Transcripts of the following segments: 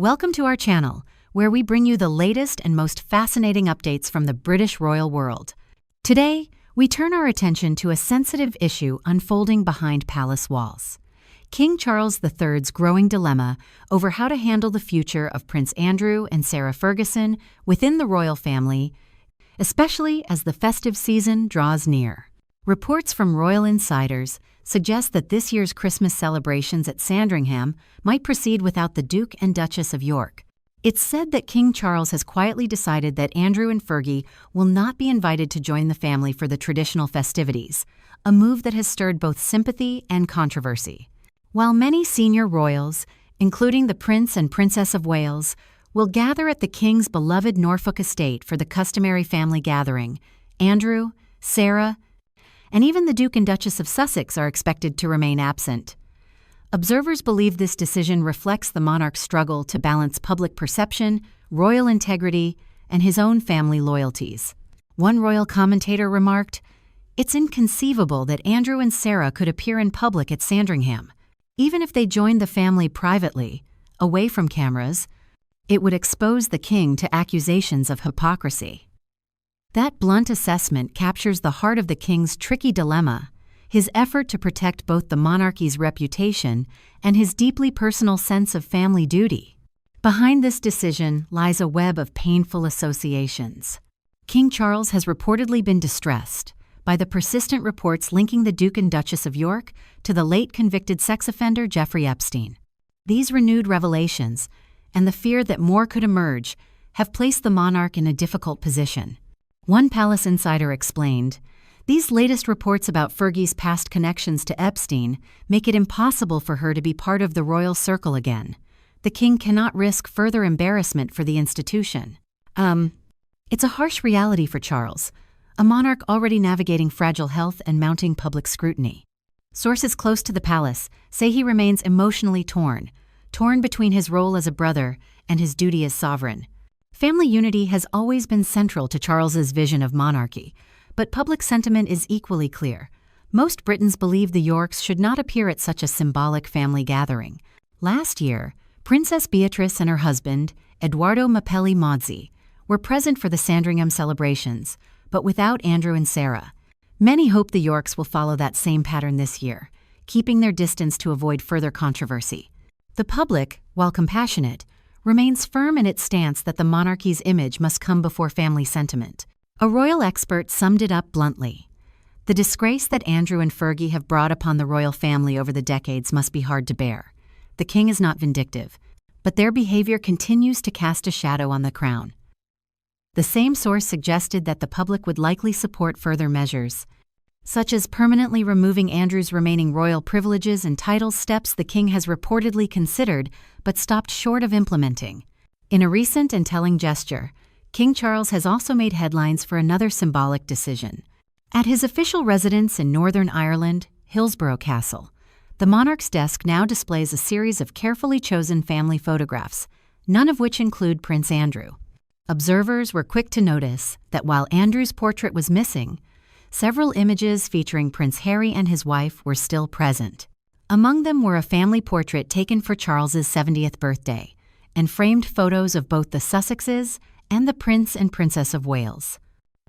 Welcome to our channel, where we bring you the latest and most fascinating updates from the British royal world. Today, we turn our attention to a sensitive issue unfolding behind palace walls. King Charles III's growing dilemma over how to handle the future of Prince Andrew and Sarah Ferguson within the royal family, especially as the festive season draws near. Reports from royal insiders suggest that this year's Christmas celebrations at Sandringham might proceed without the Duke and Duchess of York. It's said that King Charles has quietly decided that Andrew and Fergie will not be invited to join the family for the traditional festivities, a move that has stirred both sympathy and controversy. While many senior royals, including the Prince and Princess of Wales, will gather at the King's beloved Norfolk estate for the customary family gathering, Andrew, Sarah, and even the Duke and Duchess of Sussex are expected to remain absent. Observers believe this decision reflects the monarch's struggle to balance public perception, royal integrity, and his own family loyalties. One royal commentator remarked, "It's inconceivable that Andrew and Sarah could appear in public at Sandringham. Even if they joined the family privately, away from cameras, it would expose the king to accusations of hypocrisy." That blunt assessment captures the heart of the king's tricky dilemma, his effort to protect both the monarchy's reputation and his deeply personal sense of family duty. Behind this decision lies a web of painful associations. King Charles has reportedly been distressed by the persistent reports linking the Duke and Duchess of York to the late convicted sex offender Jeffrey Epstein. These renewed revelations, and the fear that more could emerge, have placed the monarch in a difficult position. One palace insider explained, "These latest reports about Fergie's past connections to Epstein make it impossible for her to be part of the royal circle again. The king cannot risk further embarrassment for the institution." It's a harsh reality for Charles, a monarch already navigating fragile health and mounting public scrutiny. Sources close to the palace say he remains emotionally torn between his role as a brother and his duty as sovereign. Family unity has always been central to Charles's vision of monarchy, but public sentiment is equally clear. Most Britons believe the Yorks should not appear at such a symbolic family gathering. Last year, Princess Beatrice and her husband, Edoardo Mapelli-Mozzi, were present for the Sandringham celebrations, but without Andrew and Sarah. Many hope the Yorks will follow that same pattern this year, keeping their distance to avoid further controversy. The public, while compassionate, remains firm in its stance that the monarchy's image must come before family sentiment. A royal expert summed it up bluntly. "The disgrace that Andrew and Fergie have brought upon the royal family over the decades must be hard to bear. The king is not vindictive, but their behavior continues to cast a shadow on the crown." The same source suggested that the public would likely support further measures, such as permanently removing Andrew's remaining royal privileges and titles, steps the king has reportedly considered but stopped short of implementing. In a recent and telling gesture, King Charles has also made headlines for another symbolic decision. At his official residence in Northern Ireland, Hillsborough Castle, the monarch's desk now displays a series of carefully chosen family photographs, none of which include Prince Andrew. Observers were quick to notice that while Andrew's portrait was missing, several images featuring Prince Harry and his wife were still present. Among them were a family portrait taken for Charles's 70th birthday, and framed photos of both the Sussexes and the Prince and Princess of Wales.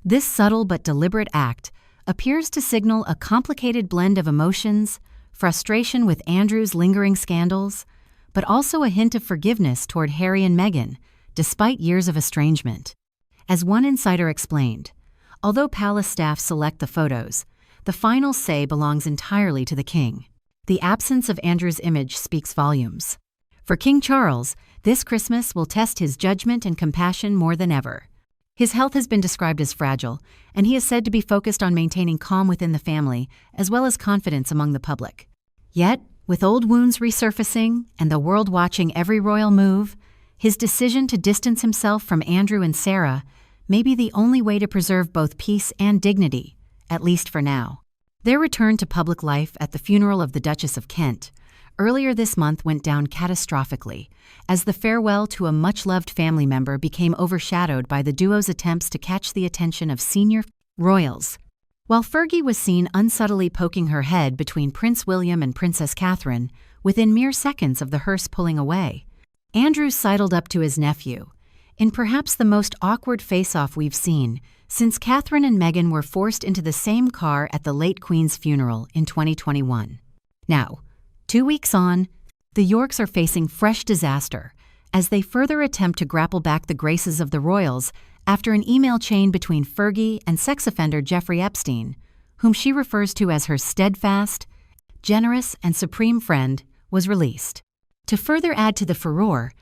This subtle but deliberate act appears to signal a complicated blend of emotions, frustration with Andrew's lingering scandals, but also a hint of forgiveness toward Harry and Meghan, despite years of estrangement. As one insider explained, although palace staff select the photos, the final say belongs entirely to the king. The absence of Andrew's image speaks volumes. For King Charles, this Christmas will test his judgment and compassion more than ever. His health has been described as fragile, and he is said to be focused on maintaining calm within the family, as well as confidence among the public. Yet, with old wounds resurfacing and the world watching every royal move, his decision to distance himself from Andrew and Sarah may be the only way to preserve both peace and dignity, at least for now. Their return to public life at the funeral of the Duchess of Kent earlier this month went down catastrophically, as the farewell to a much-loved family member became overshadowed by the duo's attempts to catch the attention of senior royals. While Fergie was seen unsubtly poking her head between Prince William and Princess Catherine, within mere seconds of the hearse pulling away, Andrew sidled up to his nephew, in perhaps the most awkward face-off we've seen since Catherine and Meghan were forced into the same car at the late Queen's funeral in 2021. Now, 2 weeks on, the Yorks are facing fresh disaster as they further attempt to grapple back the graces of the royals after an email chain between Fergie and sex offender Jeffrey Epstein, whom she refers to as her steadfast, generous, and supreme friend, was released. To further add to the furore,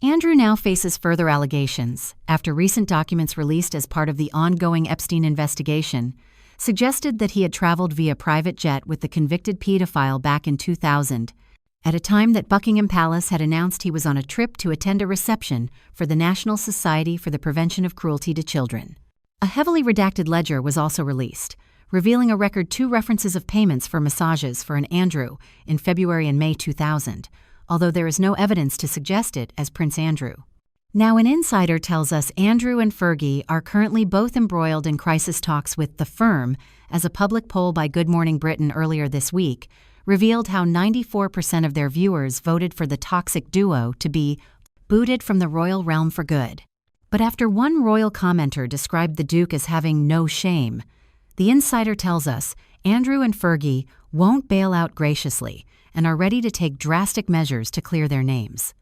Andrew now faces further allegations after recent documents released as part of the ongoing Epstein investigation suggested that he had traveled via private jet with the convicted pedophile back in 2000, at a time that Buckingham Palace had announced he was on a trip to attend a reception for the National Society for the Prevention of Cruelty to Children. A heavily redacted ledger was also released, revealing a record 2 references of payments for massages for an Andrew in February and May 2000, although there is no evidence to suggest it as Prince Andrew. Now, an insider tells us Andrew and Fergie are currently both embroiled in crisis talks with the firm, as a public poll by Good Morning Britain earlier this week revealed how 94% of their viewers voted for the toxic duo to be booted from the royal realm for good. But after one royal commenter described the Duke as having no shame, the insider tells us Andrew and Fergie won't bail out graciously and are ready to take drastic measures to clear their names.